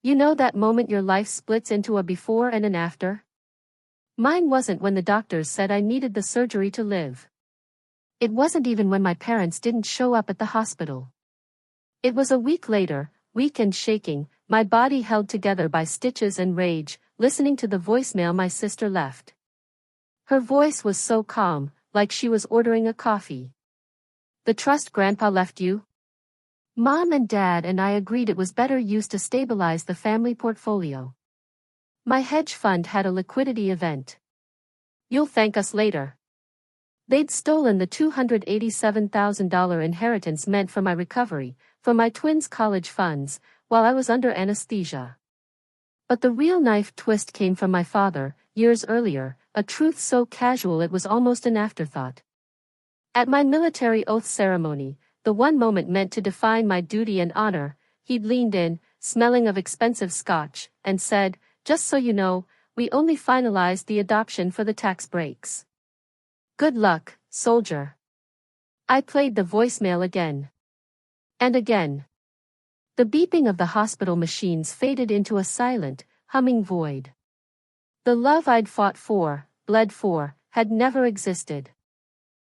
You know that moment your life splits into a before and an after? Mine wasn't when the doctors said I needed the surgery to live. It wasn't even when my parents didn't show up at the hospital. It was a week later, weak and shaking, my body held together by stitches and rage, listening to the voicemail my sister left. Her voice was so calm, like she was ordering a coffee. The trust Grandpa left you? Mom and Dad and I agreed it was better used to stabilize the family portfolio. My hedge fund had a liquidity event. You'll thank us later. They'd stolen the $287,000 inheritance meant for my recovery, for my twins' college funds, while I was under anesthesia. But the real knife twist came from my father, years earlier, a truth so casual it was almost an afterthought. At my military oath ceremony, the one moment meant to define my duty and honor, he'd leaned in, smelling of expensive scotch, and said, "Just so you know, we only finalized the adoption for the tax breaks. Good luck, soldier." I played the voicemail again. And again. The beeping of the hospital machines faded into a silent, humming void. The love I'd fought for, bled for, had never existed.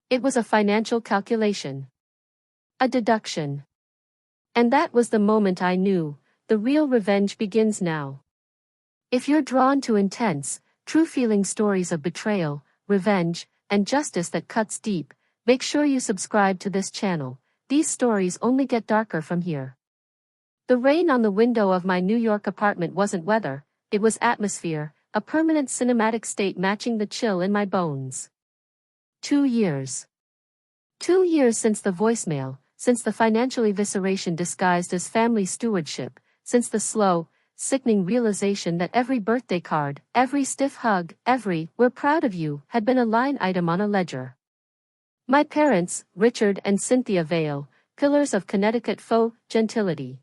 It was a financial calculation. A deduction. And that was the moment I knew, the real revenge begins now. If you're drawn to intense, true-feeling stories of betrayal, revenge, and justice that cuts deep, make sure you subscribe to this channel. These stories only get darker from here. The rain on the window of my New York apartment wasn't weather, it was atmosphere, a permanent cinematic state matching the chill in my bones. 2 years. 2 years since the voicemail, since the financial evisceration disguised as family stewardship, since the slow, sickening realization that every birthday card, every stiff hug, every "we're proud of you" had been a line item on a ledger. My parents, Richard and Cynthia Vale, pillars of Connecticut faux gentility.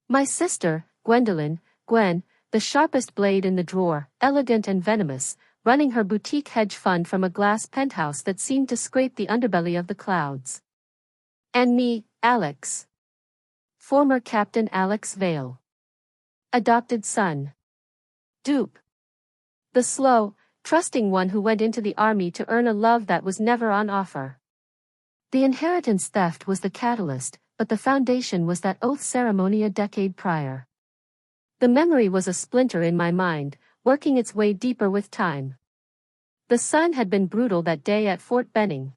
My sister, Gwendolyn, Gwen, the sharpest blade in the drawer, elegant and venomous, running her boutique hedge fund from a glass penthouse that seemed to scrape the underbelly of the clouds. And me, Alex. Former Captain Alex Vale. Adopted son. Dupe. The slow, trusting one who went into the army to earn a love that was never on offer. The inheritance theft was the catalyst, but the foundation was that oath ceremony a decade prior. The memory was a splinter in my mind, working its way deeper with time. The sun had been brutal that day at Fort Benning.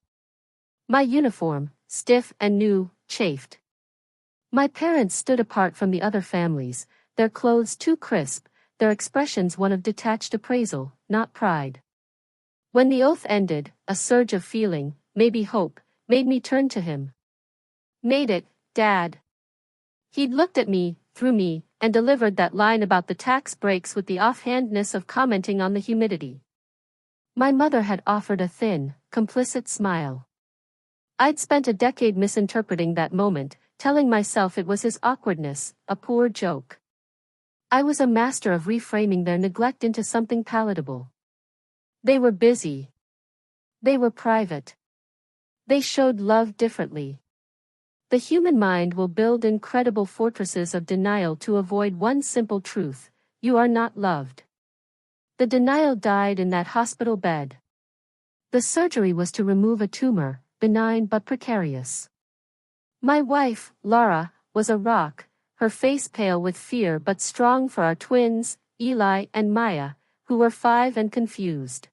My uniform, stiff and new, chafed. My parents stood apart from the other families, their clothes too crisp, their expressions one of detached appraisal, not pride. When the oath ended, a surge of feeling, maybe hope, made me turn to him. "Made it, Dad." He'd looked at me, through me, and delivered that line about the tax breaks with the offhandedness of commenting on the humidity. My mother had offered a thin, complicit smile. I'd spent a decade misinterpreting that moment, telling myself it was his awkwardness, a poor joke. I was a master of reframing their neglect into something palatable. They were busy. They were private. They showed love differently. The human mind will build incredible fortresses of denial to avoid one simple truth: you are not loved. The denial died in that hospital bed. The surgery was to remove a tumor, benign but precarious. My wife, Laura, was a rock, her face pale with fear but strong for our twins, Eli and Maya, who were 5 and confused.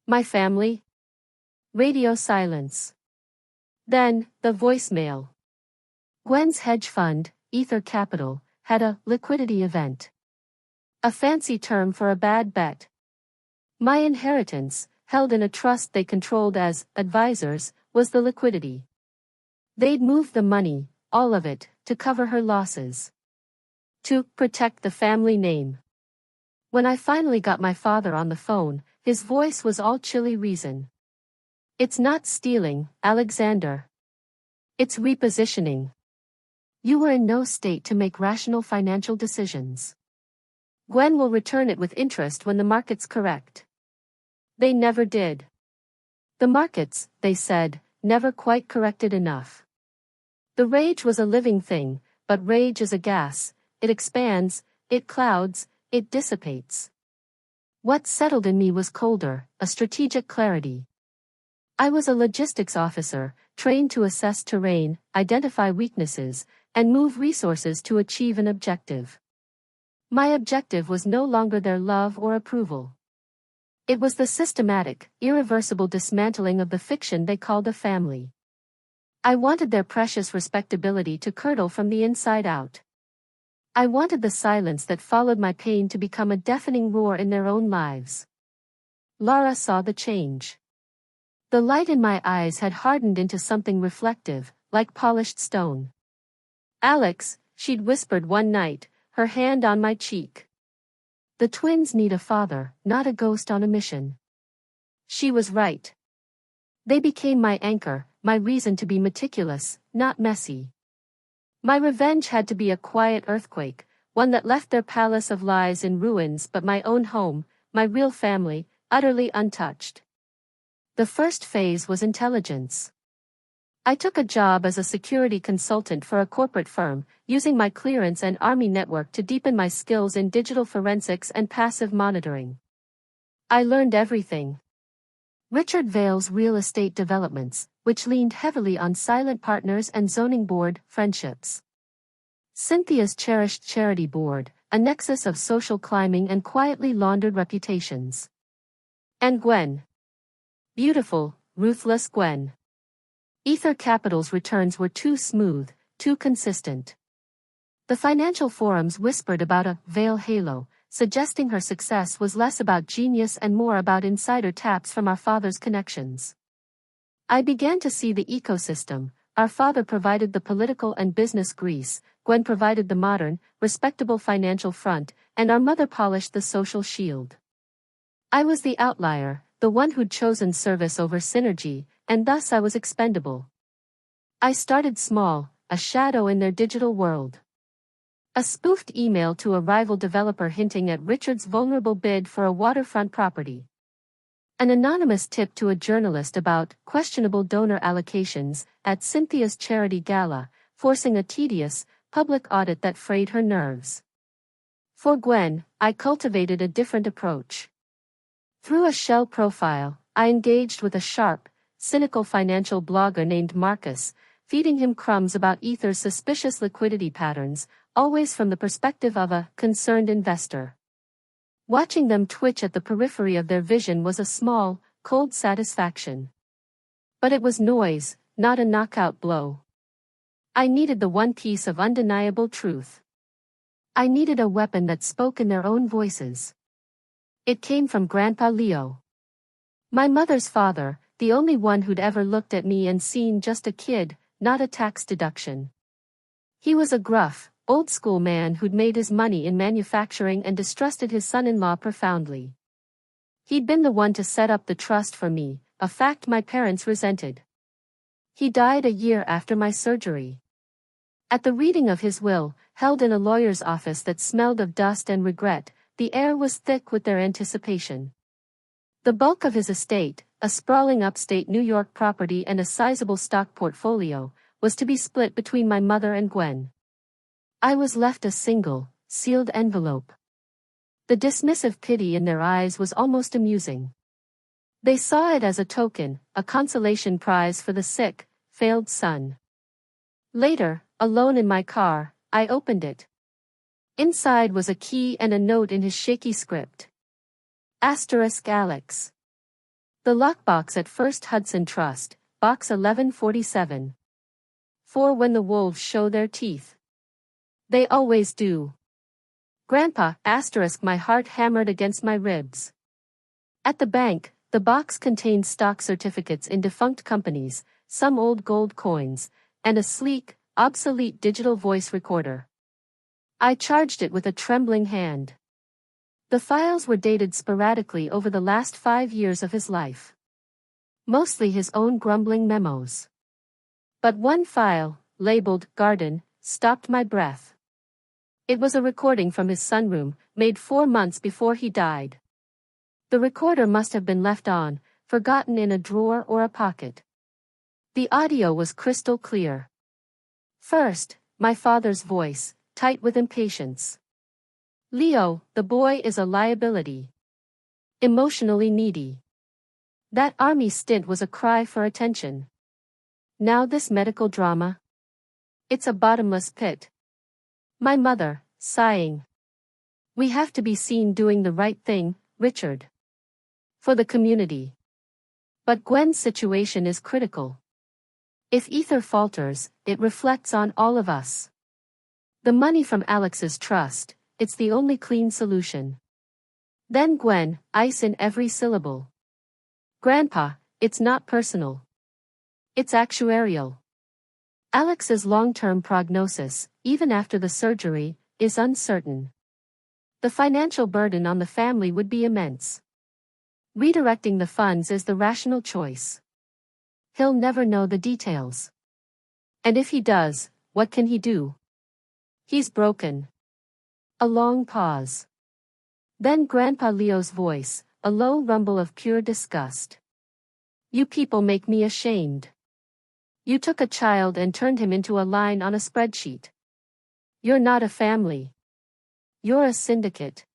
My family? Radio silence. Then, the voicemail. Gwen's hedge fund, Ether Capital, had a liquidity event. A fancy term for a bad bet. My inheritance, held in a trust they controlled as advisors, was the liquidity. They'd moved the money, all of it, to cover her losses. To protect the family name. When I finally got my father on the phone, his voice was all chilly reason. "It's not stealing, Alexander. It's repositioning. You were in no state to make rational financial decisions. Gwen will return it with interest when the market's correct." They never did. The markets, they said, never quite corrected enough. The rage was a living thing, but rage is a gas, it expands, it clouds, it dissipates. What settled in me was colder, a strategic clarity. I was a logistics officer, trained to assess terrain, identify weaknesses, and move resources to achieve an objective. My objective was no longer their love or approval. It was the systematic, irreversible dismantling of the fiction they called a family. I wanted their precious respectability to curdle from the inside out. I wanted the silence that followed my pain to become a deafening roar in their own lives. Laura saw the change. The light in my eyes had hardened into something reflective, like polished stone. "Alex," she'd whispered one night, her hand on my cheek. "The twins need a father, not a ghost on a mission." She was right. They became my anchor, my reason to be meticulous, not messy. My revenge had to be a quiet earthquake, one that left their palace of lies in ruins but my own home, my real family, utterly untouched. The first phase was intelligence. I took a job as a security consultant for a corporate firm, using my clearance and Army network to deepen my skills in digital forensics and passive monitoring. I learned everything. Richard Vale's real estate developments, which leaned heavily on silent partners and zoning board friendships. Cynthia's cherished charity board, a nexus of social climbing and quietly laundered reputations. And Gwen. Beautiful, ruthless Gwen. Ether Capital's returns were too smooth, too consistent. The financial forums whispered about a Vale halo, suggesting her success was less about genius and more about insider taps from our father's connections. I began to see the ecosystem. Our father provided the political and business grease, Gwen provided the modern, respectable financial front, and our mother polished the social shield. I was the outlier, the one who'd chosen service over synergy, and thus I was expendable. I started small, a shadow in their digital world. A spoofed email to a rival developer hinting at Richard's vulnerable bid for a waterfront property. An anonymous tip to a journalist about questionable donor allocations at Cynthia's charity gala, forcing a tedious, public audit that frayed her nerves. For Gwen, I cultivated a different approach. Through a shell profile, I engaged with a sharp, cynical financial blogger named Marcus, feeding him crumbs about Ether's suspicious liquidity patterns, always from the perspective of a concerned investor. Watching them twitch at the periphery of their vision was a small, cold satisfaction. But it was noise, not a knockout blow. I needed the one piece of undeniable truth. I needed a weapon that spoke in their own voices. It came from Grandpa Leo. My mother's father, the only one who'd ever looked at me and seen just a kid, not a tax deduction. He was a gruff, old-school man who'd made his money in manufacturing and distrusted his son-in-law profoundly. He'd been the one to set up the trust for me, a fact my parents resented. He died a year after my surgery. At the reading of his will, held in a lawyer's office that smelled of dust and regret, the air was thick with their anticipation. The bulk of his estate, a sprawling upstate New York property and a sizable stock portfolio, was to be split between my mother and Gwen. I was left a single, sealed envelope. The dismissive pity in their eyes was almost amusing. They saw it as a token, a consolation prize for the sick, failed son. Later, alone in my car, I opened it. Inside was a key and a note in his shaky script. Asterisk Alex. The lockbox at First Hudson Trust, Box 1147. For when the wolves show their teeth. They always do. Grandpa, asterisk, my heart hammered against my ribs. At the bank, the box contained stock certificates in defunct companies, some old gold coins, and a sleek, obsolete digital voice recorder. I charged it with a trembling hand. The files were dated sporadically over the last 5 years of his life. Mostly his own grumbling memos. But one file, labeled Garden, stopped my breath. It was a recording from his sunroom, made 4 months before he died. The recorder must have been left on, forgotten in a drawer or a pocket. The audio was crystal clear. First, my father's voice, tight with impatience. Leo, the boy is a liability. Emotionally needy. That army stint was a cry for attention. Now this medical drama. It's a bottomless pit. My mother, sighing. We have to be seen doing the right thing, Richard. For the community. But Gwen's situation is critical. If Ether falters, it reflects on all of us. The money from Alex's trust, it's the only clean solution. Then Gwen, ice in every syllable. Grandpa, it's not personal. It's actuarial. Alex's long-term prognosis, even after the surgery, is uncertain. The financial burden on the family would be immense. Redirecting the funds is the rational choice. He'll never know the details. And if he does, what can he do? He's broken. A long pause. Then Grandpa Leo's voice, a low rumble of pure disgust. You people make me ashamed. You took a child and turned him into a line on a spreadsheet. You're not a family. You're a syndicate.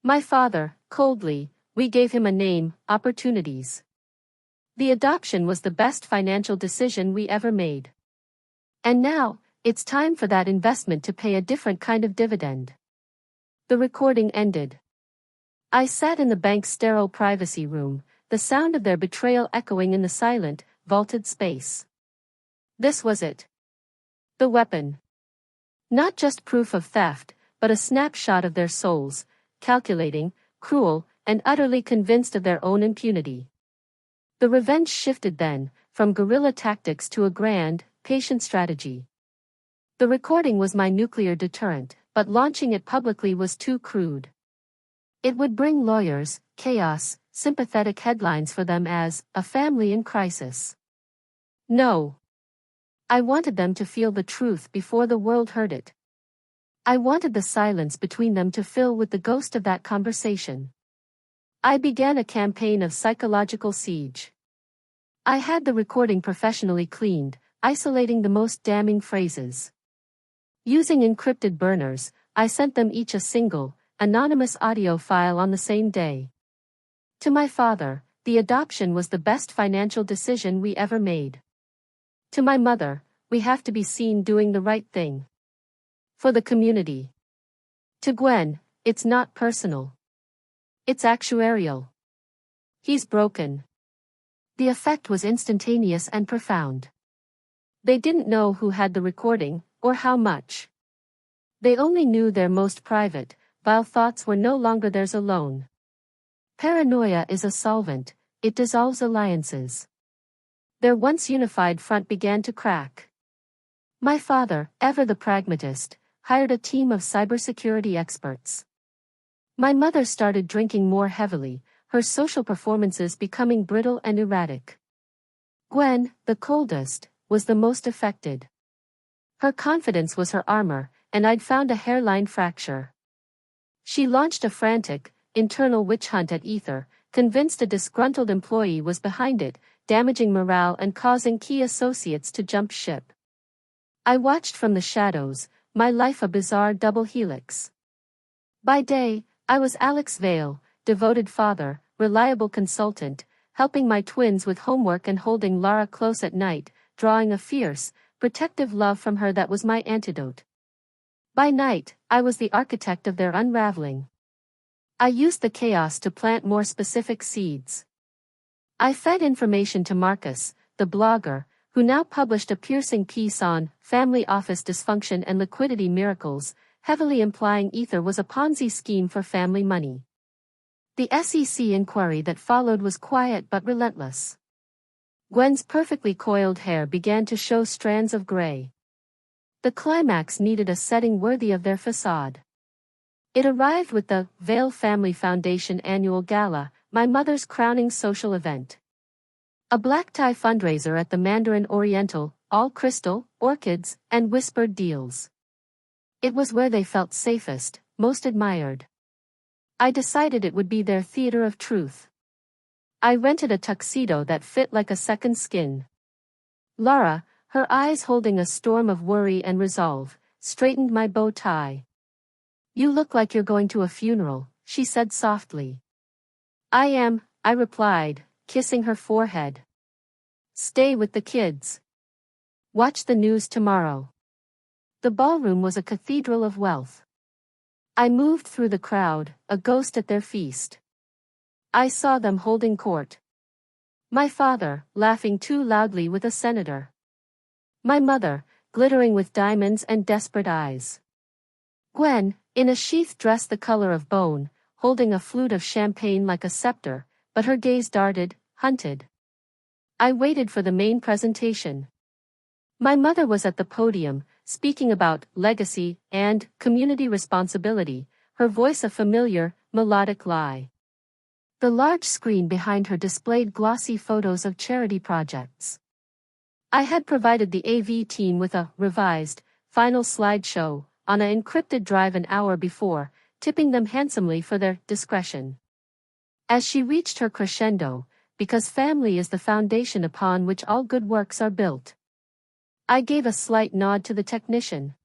My father, coldly, we gave him a name, opportunities. The adoption was the best financial decision we ever made. And now, it's time for that investment to pay a different kind of dividend. The recording ended. I sat in the bank's sterile privacy room, the sound of their betrayal echoing in the silent, vaulted space. This was it. The weapon. Not just proof of theft, but a snapshot of their souls, calculating, cruel, and utterly convinced of their own impunity. The revenge shifted then, from guerrilla tactics to a grand, patient strategy. The recording was my nuclear deterrent, but launching it publicly was too crude. It would bring lawyers, chaos, sympathetic headlines for them as a family in crisis. No. I wanted them to feel the truth before the world heard it. I wanted the silence between them to fill with the ghost of that conversation. I began a campaign of psychological siege. I had the recording professionally cleaned, isolating the most damning phrases. Using encrypted burners, I sent them each a single, anonymous audio file on the same day. To my father, the adoption was the best financial decision we ever made. To my mother, we have to be seen doing the right thing. For the community. To Gwen, it's not personal. It's actuarial. He's broken. The effect was instantaneous and profound. They didn't know who had the recording, or how much. They only knew their most private, vile thoughts were no longer theirs alone. Paranoia is a solvent, it dissolves alliances. Their once unified front began to crack. My father, ever the pragmatist, hired a team of cybersecurity experts. My mother started drinking more heavily, her social performances becoming brittle and erratic. Gwen, the coldest, was the most affected. Her confidence was her armor, and I'd found a hairline fracture. She launched a frantic, internal witch hunt at Ether, convinced a disgruntled employee was behind it, damaging morale and causing key associates to jump ship. I watched from the shadows, my life a bizarre double helix. By day, I was Alex Vale, devoted father, reliable consultant, helping my twins with homework and holding Lara close at night, drawing a fierce, protective love from her that was my antidote. By night, I was the architect of their unraveling. I used the chaos to plant more specific seeds. I fed information to Marcus, the blogger, who now published a piercing piece on family office dysfunction and liquidity miracles, heavily implying Ether was a Ponzi scheme for family money. The SEC inquiry that followed was quiet but relentless. Gwen's perfectly coiled hair began to show strands of gray. The climax needed a setting worthy of their facade. It arrived with the Vale Family Foundation annual gala, my mother's crowning social event. A black tie fundraiser at the Mandarin Oriental, all crystal, orchids, and whispered deals. It was where they felt safest, most admired. I decided it would be their theater of truth. I rented a tuxedo that fit like a second skin. Lara, her eyes holding a storm of worry and resolve, straightened my bow tie. "You look like you're going to a funeral," she said softly. "I am," I replied, kissing her forehead. "Stay with the kids. Watch the news tomorrow." The ballroom was a cathedral of wealth. I moved through the crowd, a ghost at their feast. I saw them holding court. My father, laughing too loudly with a senator. My mother, glittering with diamonds and desperate eyes. Gwen, in a sheath dress the color of bone, holding a flute of champagne like a scepter, but her gaze darted, hunted. I waited for the main presentation. My mother was at the podium, speaking about legacy and community responsibility, her voice a familiar, melodic lie. The large screen behind her displayed glossy photos of charity projects. I had provided the AV team with a revised, final slideshow on an encrypted drive an hour before, tipping them handsomely for their discretion. As she reached her crescendo, because family is the foundation upon which all good works are built, I gave a slight nod to the technician.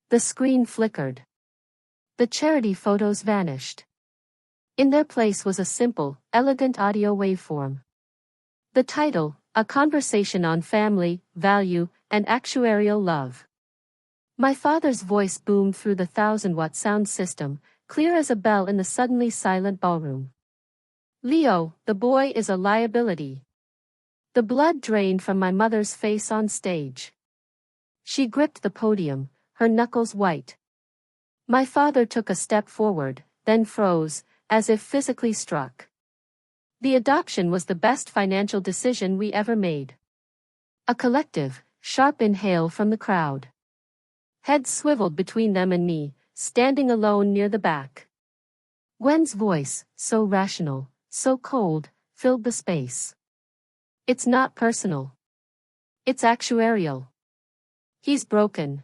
The screen flickered. The charity photos vanished. In their place was a simple, elegant audio waveform. The title, A Conversation on Family, Value, and Actuarial Love. My father's voice boomed through the 1,000-watt sound system, clear as a bell in the suddenly silent ballroom. "Leo, the boy is a liability." The blood drained from my mother's face on stage. She gripped the podium, her knuckles white. My father took a step forward, then froze, as if physically struck. The adoption was the best financial decision we ever made. A collective, sharp inhale from the crowd. Heads swiveled between them and me, standing alone near the back. Gwen's voice, so rational, so cold, filled the space. "It's not personal. It's actuarial. He's broken.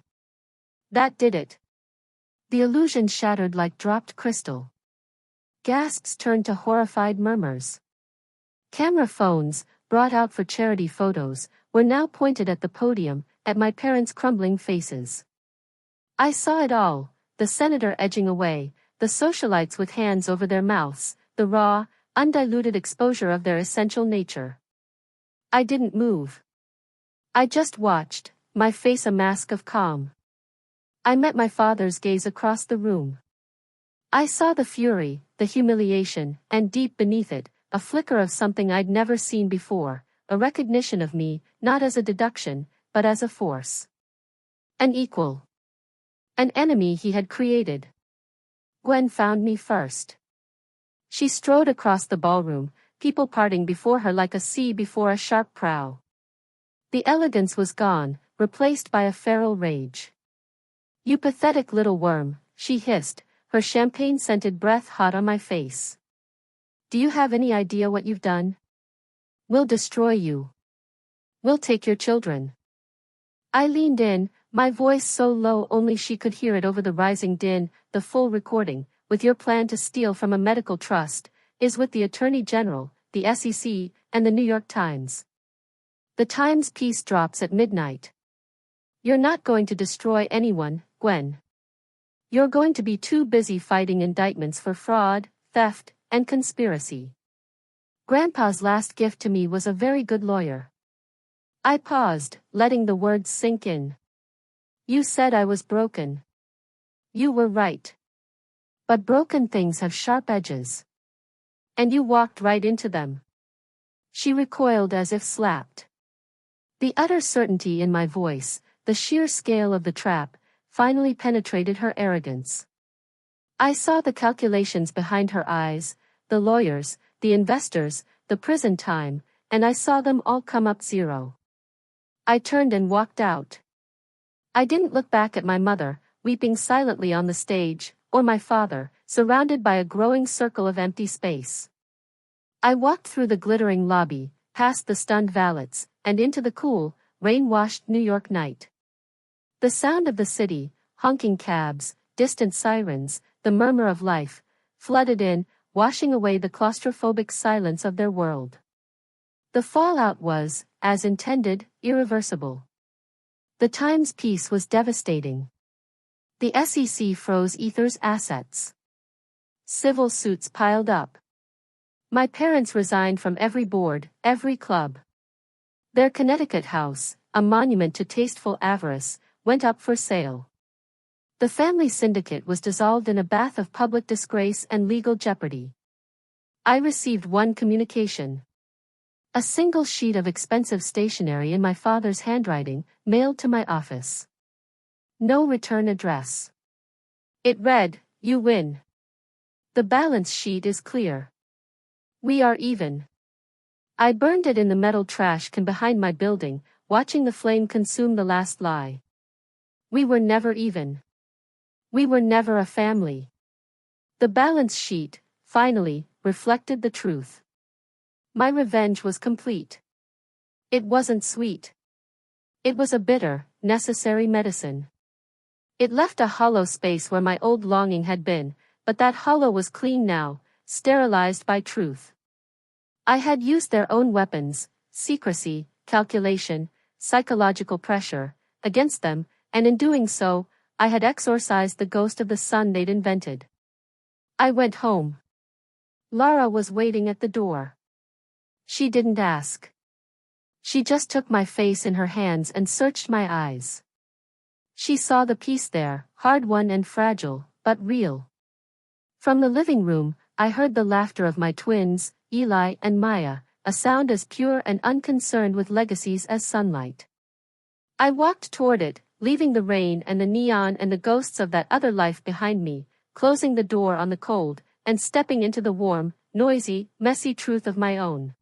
That did it." The illusion shattered like dropped crystal. Gasps turned to horrified murmurs. Camera phones, brought out for charity photos, were now pointed at the podium, at my parents' crumbling faces. I saw it all, the senator edging away, the socialites with hands over their mouths, the raw, undiluted exposure of their essential nature. I didn't move. I just watched, my face a mask of calm. I met my father's gaze across the room. I saw the fury, the humiliation, and deep beneath it, a flicker of something I'd never seen before, a recognition of me, not as a deduction, but as a force. An equal. An enemy he had created. Gwen found me first. She strode across the ballroom, people parting before her like a sea before a sharp prow. The elegance was gone, replaced by a feral rage. "You pathetic little worm," she hissed, her champagne-scented breath hot on my face. "Do you have any idea what you've done? We'll destroy you. We'll take your children." I leaned in, my voice so low only she could hear it over the rising din, the full recording, "With your plan to steal from a medical trust, is with the Attorney General, the SEC, and the New York Times. The Times piece drops at midnight. You're not going to destroy anyone, Gwen. You're going to be too busy fighting indictments for fraud, theft, and conspiracy." Grandpa's last gift to me was a very good lawyer. I paused, letting the words sink in. "You said I was broken. You were right. But broken things have sharp edges. And you walked right into them." She recoiled as if slapped. The utter certainty in my voice, the sheer scale of the trap, finally penetrated her arrogance. I saw the calculations behind her eyes, the lawyers, the investors, the prison time, and I saw them all come up zero. I turned and walked out. I didn't look back at my mother, weeping silently on the stage, or my father, surrounded by a growing circle of empty space. I walked through the glittering lobby, past the stunned valets, and into the cool, rain-washed New York night. The sound of the city, honking cabs, distant sirens, the murmur of life, flooded in, washing away the claustrophobic silence of their world. The fallout was, as intended, irreversible. The Times piece was devastating. The SEC froze Ether's assets. Civil suits piled up. My parents resigned from every board, every club. Their Connecticut house, a monument to tasteful avarice, went up for sale. The family syndicate was dissolved in a bath of public disgrace and legal jeopardy. I received one communication. A single sheet of expensive stationery in my father's handwriting, mailed to my office. No return address. It read, "You win. The balance sheet is clear. We are even." I burned it in the metal trash can behind my building, watching the flame consume the last lie. We were never even. We were never a family. The balance sheet, finally, reflected the truth. My revenge was complete. It wasn't sweet. It was a bitter, necessary medicine. It left a hollow space where my old longing had been, but that hollow was clean now, sterilized by truth. I had used their own weapons, secrecy, calculation, psychological pressure, against them, and in doing so, I had exorcised the ghost of the son they'd invented. I went home. Lara was waiting at the door. She didn't ask. She just took my face in her hands and searched my eyes. She saw the peace there, hard-won and fragile, but real. From the living room, I heard the laughter of my twins, Eli and Maya, a sound as pure and unconcerned with legacies as sunlight. I walked toward it, leaving the rain and the neon and the ghosts of that other life behind me, closing the door on the cold, and stepping into the warm, noisy, messy truth of my own.